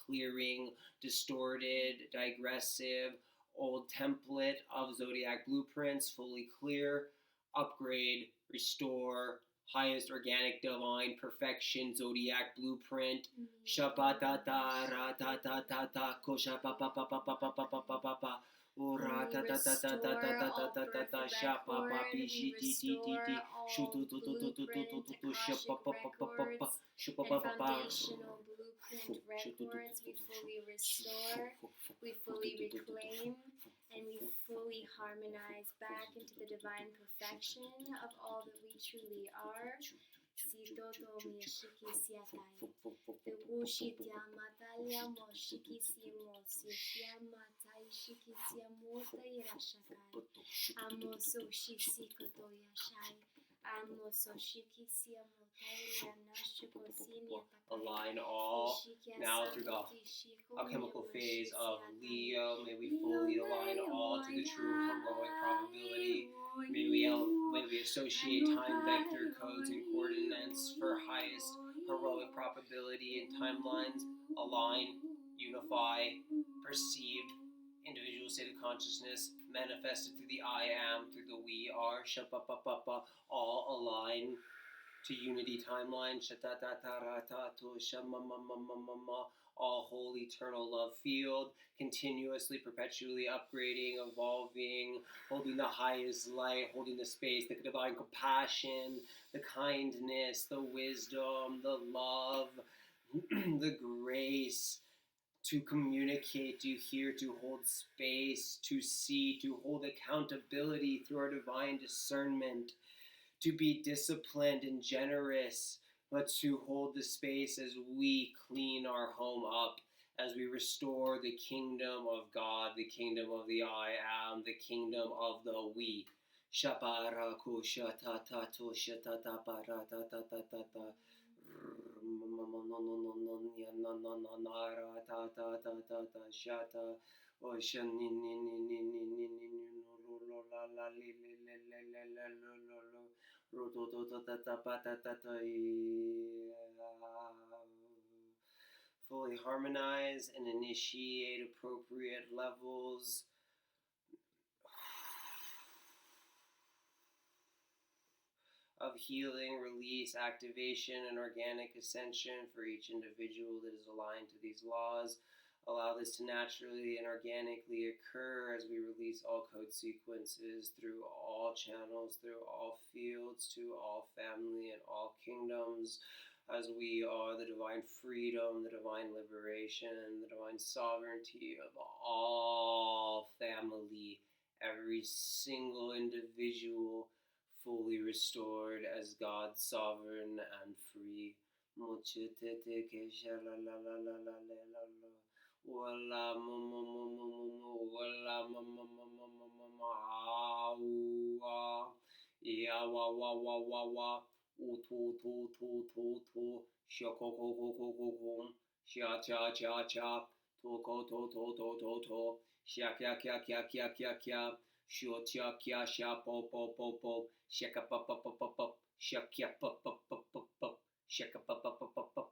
clearing distorted, digressive, old template of zodiac blueprints, fully clear, upgrade, restore, highest organic divine perfection zodiac blueprint. Shapatata ratatata koshapapapapapapapapapa. Ora ta ta ta ta ta ta ta ta ta ta shapa papi shiti ti ti ti shutu tu tu tu tu tu tu tu tu shapa pa pa pa pa pa shupa pa pa pa foundational blueprint records, we fully restore, we fully reclaim, and we fully harmonize back into the divine perfection of all that we truly are. Sitoto miyashiki siatai. The wushitya matalia moshiki simo sitya matai shiki siamota irashakai. Amoso shishikoto yashai. Amoso shiki siamotai yanashiko sinya takai. Align all now through the alchemical phase of Leo. May we fully align all to the true heroic probability. May we associate time vector codes and coordinates for highest heroic probability and timelines. Align, unify, perceived, individual state of consciousness, manifested through the I am, through the we are, shapapapapa, all align to unity timeline, shatatataratato, shamamamamamama, all whole eternal love field, continuously, perpetually upgrading, evolving, holding the highest light, holding the space, the divine compassion, the kindness, the wisdom, the love, the grace, to communicate, to hear, to hold space, to see, to hold accountability through our divine discernment, to be disciplined and generous, but to hold the space as we clean our home up, as we restore the kingdom of God, the kingdom of the I am, the kingdom of the we. Shaparaku shatatato shatataparatatatatata. Shata fully harmonize and initiate appropriate levels of healing, release, activation, and organic ascension for each individual that is aligned to these laws. Allow this to naturally and organically occur as we release all code sequences through all channels, through all fields, to all family and all kingdoms, as we are the divine freedom, the divine liberation, the divine sovereignty of all family, every single individual fully restored as God sovereign and free. Wala wala ya wa wa wa wa wa. U tu tu tu tu tu. Shia ko ko ko ko ko ko. Shia cha cha cha. To ko to to to to to. Shia kya kya kya kya kya kya. Shio tia kya shia po po po po. Shia ka pa pa pa pa pa. Shia kya pa pa pa pa pa. Shia ka pa pa pa pa pa.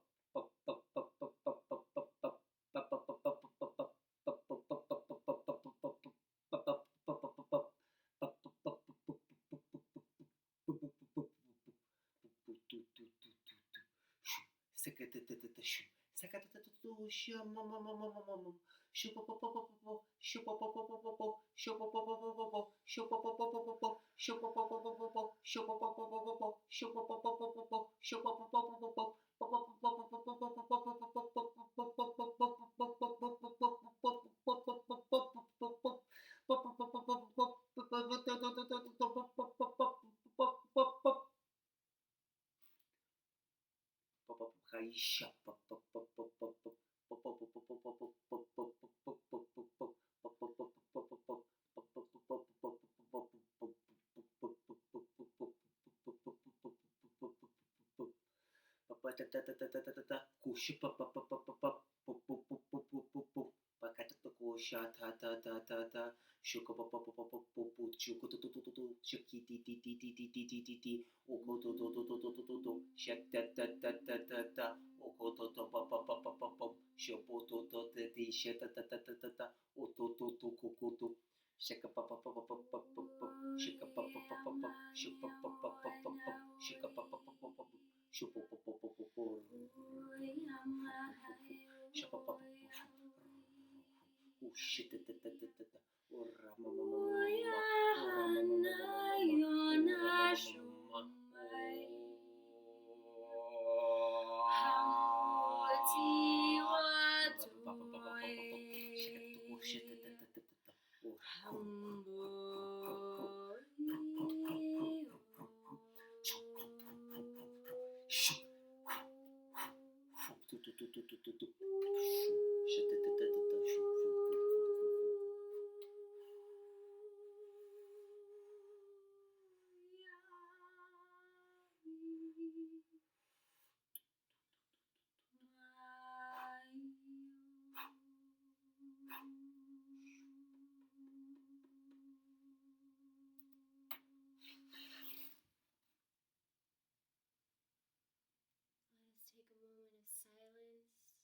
Take a moment of silence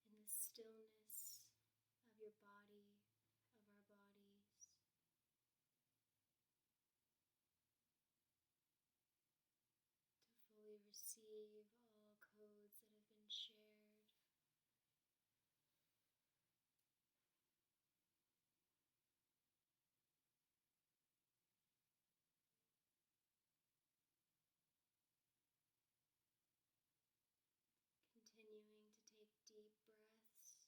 in the stillness of your body, of our bodies. To fully receive all codes that have been shared. Continuing to take deep breaths,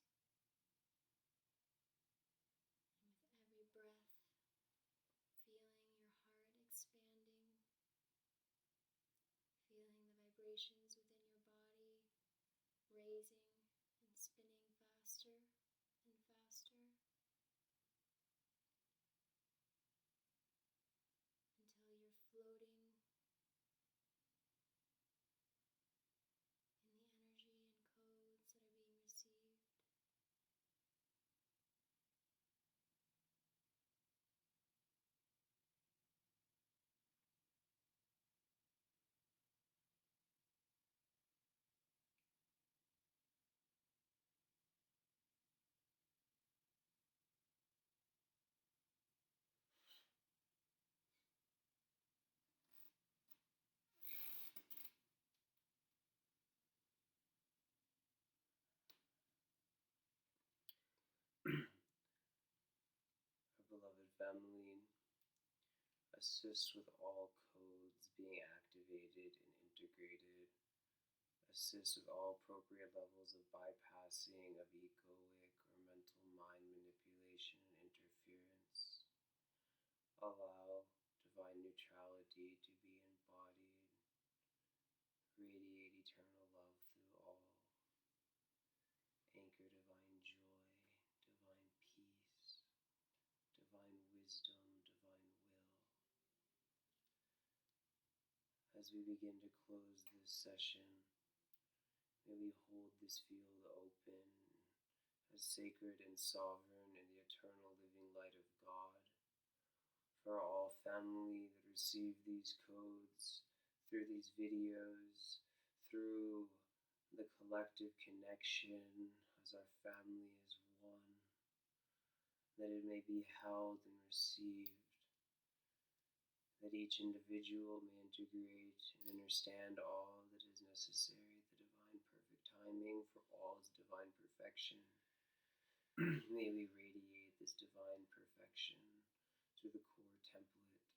and with every breath, feeling your heart expanding, feeling the vibrations within your body raising and spinning faster and faster until you're floating in the energy and codes that are being received. Our beloved family, assist with all codes being activated and integrated. Assist with all appropriate levels of bypassing of egoic or mental mind manipulation and interference. Allow divine neutrality to be embodied. Radiate eternal love through all. Anchor divine joy, divine peace, divine wisdom, divine will. As we begin to close this session, may we hold this field open as sacred and sovereign in the eternal living light of God. For all family that receive these codes through these videos, through the collective connection as our family is one, that it may be held and received, that each individual may integrate and understand all that is necessary, the divine perfect timing for all's divine perfection. May we radiate this divine perfection through the core template,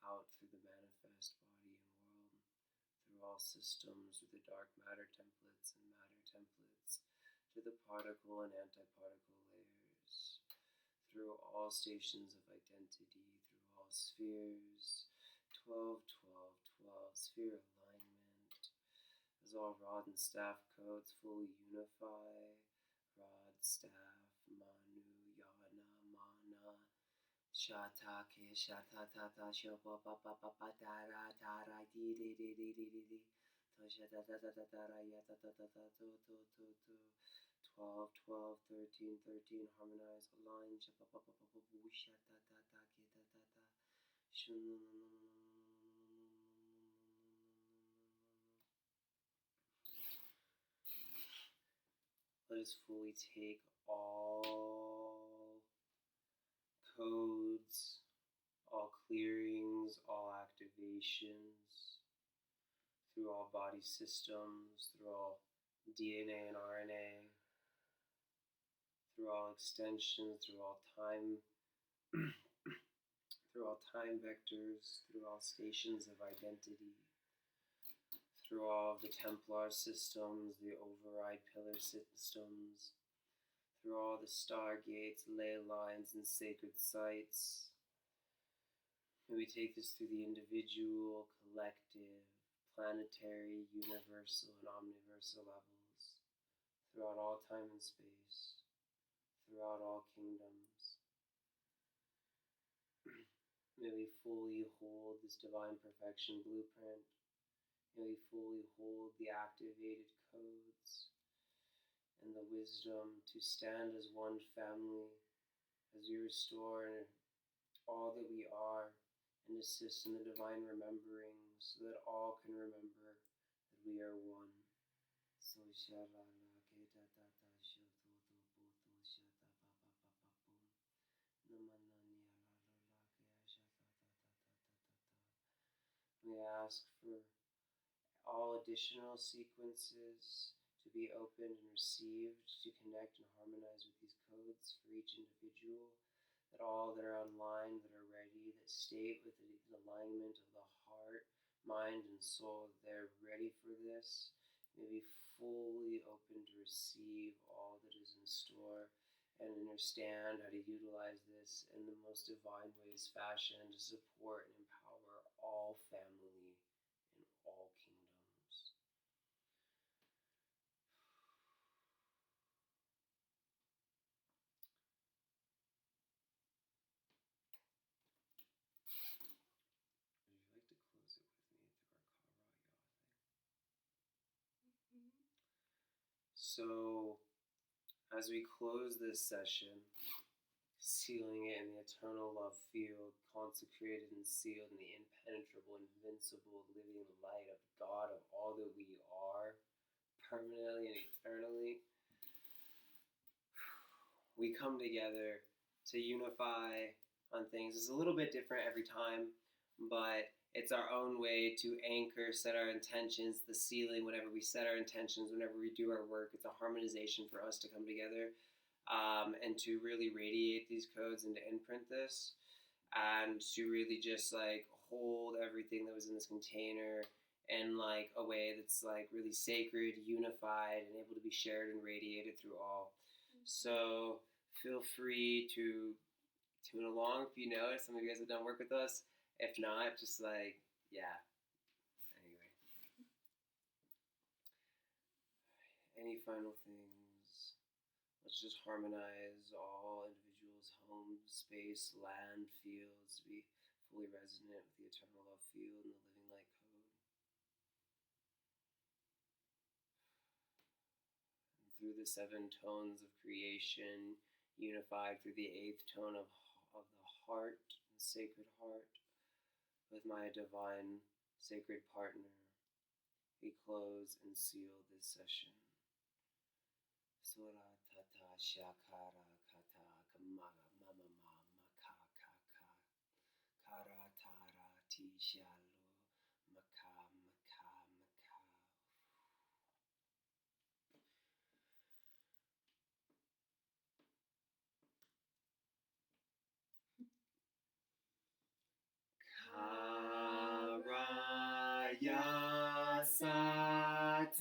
out through the manifest body and world, through all systems, through the dark matter templates and matter templates, to the particle and antiparticle layers, through all stations of identity, through all spheres, 12, 12, 12, sphere alignment, as all rod and staff codes fully unify, rod, staff, manu, yana, mana, shata, ke, shata, tata, shopa, papa, papa, tara, tara, di, di, di, di, di, di, di, to, shata, tata, tara, yata, tata, to, 12, 12, 13, 13, harmonize, align, shapa, papa, papa, busha, tata, ke, tata, shun. Let us fully take all codes, all clearings, all activations, through all body systems, through all DNA and RNA, through all extensions, through all time, through all time vectors, through all stations of identity, through all of the Templar systems, the override pillar systems, through all the stargates, ley lines, and sacred sites. May we take this through the individual, collective, planetary, universal, and omniversal levels, throughout all time and space, throughout all kingdoms. May we fully hold this divine perfection blueprint. May we fully hold the activated codes and the wisdom to stand as one family as we restore all that we are and assist in the divine remembering so that all can remember that we are one. So we ask for all additional sequences to be opened and received to connect and harmonize with these codes for each individual, that all that are online, that are ready, that state with the alignment of the heart, mind, and soul, they're ready for this, may be fully open to receive all that is in store and understand how to utilize this in the most divine ways fashion to support and empower all family in all kingdoms. Would you like to close it with me through our Kara thing? So, as we close this session, sealing it in the eternal love field, consecrated and sealed in the impenetrable, invincible, living light of God, of all that we are, permanently and eternally, we come together to unify on things. It's a little bit different every time, but it's our own way to anchor, set our intentions, the sealing, whenever we set our intentions, whenever we do our work. It's a harmonization for us to come together and to really radiate these codes and to imprint this and to really just like hold everything that was in this container in like a way that's like really sacred, unified, and able to be shared and radiated through all. So feel free to tune along if you know it. Some of you guys have done work with us. If not, just like, yeah. Anyway. Any final things? Let's just harmonize all individuals' home, space, land, fields to be fully resonant with the eternal love field and the living light code. through the 7 tones of creation, unified through the 8th tone of the heart, the sacred heart, with my divine sacred partner. We close and seal this session. Sura tata shakara kata kamara mama maka kaka kara tara tishalo maka maka maka. Karaya satahala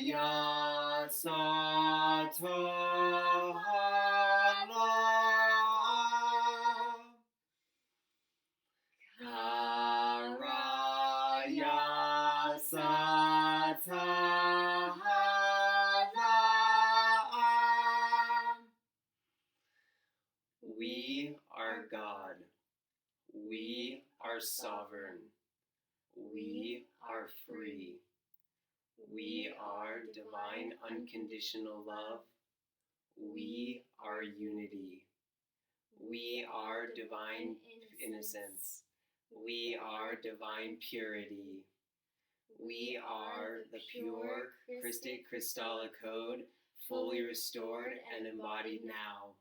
Karaya satahala Karaya satahala We are God. We are sovereign. We are free. We are divine unconditional love. We are unity. We are divine innocence. We are divine purity. We are the pure, Christic Krystalic code, fully restored and embodied now.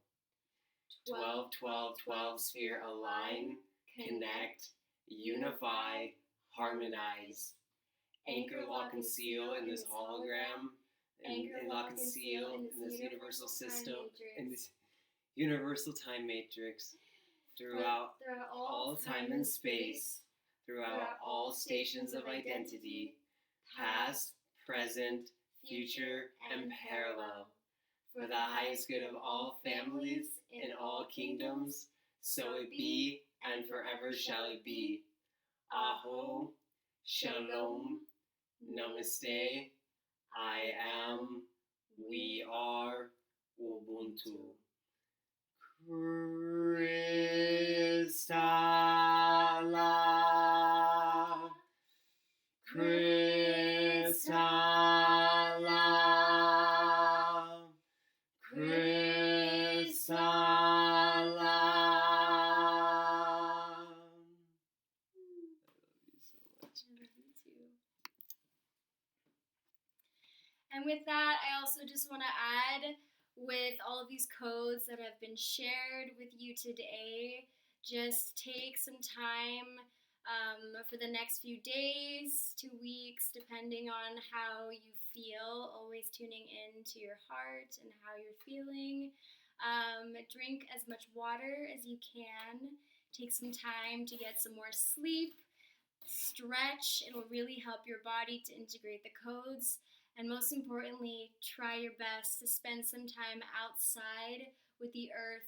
12, 12, 12 sphere align, connect, unify, harmonize. Anchor, lock, and seal in this hologram, and lock and seal in this universal system, in this universal time matrix, throughout all time and space, throughout all stations of identity, past, present, future, and parallel, for the highest good of all families in all kingdoms, so it be, and forever shall it be. Aho, Shalom, Namaste, I am, we are, Ubuntu. Krystala, Krystala, Krystala. And with that, I also just want to add, with all of these codes that have been shared with you today, just take some time for the next few days, 2 weeks, depending on how you feel, always tuning in to your heart and how you're feeling. Drink as much water as you can. Take some time to get some more sleep. Stretch. It will really help your body to integrate the codes. And most importantly, try your best to spend some time outside with the earth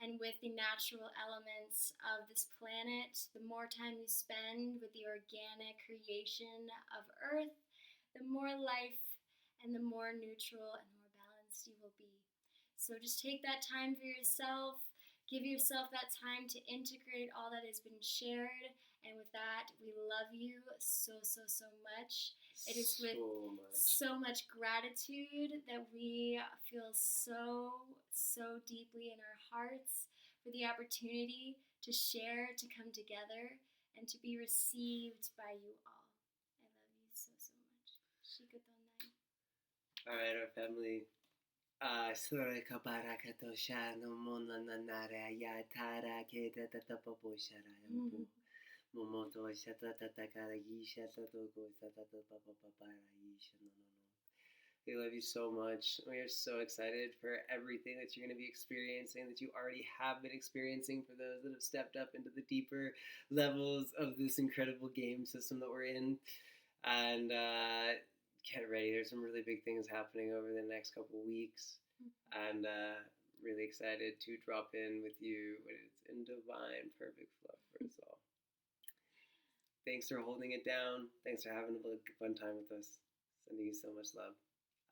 and with the natural elements of this planet. The more time you spend with the organic creation of earth, the more life and the more neutral and more balanced you will be. So just take that time for yourself. Give yourself that time to integrate all that has been shared. And with that, we love you so, so, so much. It is with so much gratitude that we feel so, so deeply in our hearts for the opportunity to share, to come together, and to be received by you all. I love you so, so much. Shikotonai. All right, our family. Sura kabarakato shano mona nanare ayatara kete tataposhara yampu. Momoto shata tatakara shata toko shata papa papara no. We love you so much. We are so excited for everything that you're going to be experiencing, that you already have been experiencing, for those that have stepped up into the deeper levels of this incredible game system that we're in. And get ready. There's some really big things happening over the next couple weeks. And really excited to drop in with you when it's in divine, perfect flow for us all. Thanks for holding it down. Thanks for having a fun time with us. Sending you so much love.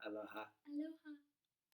Aloha. Aloha.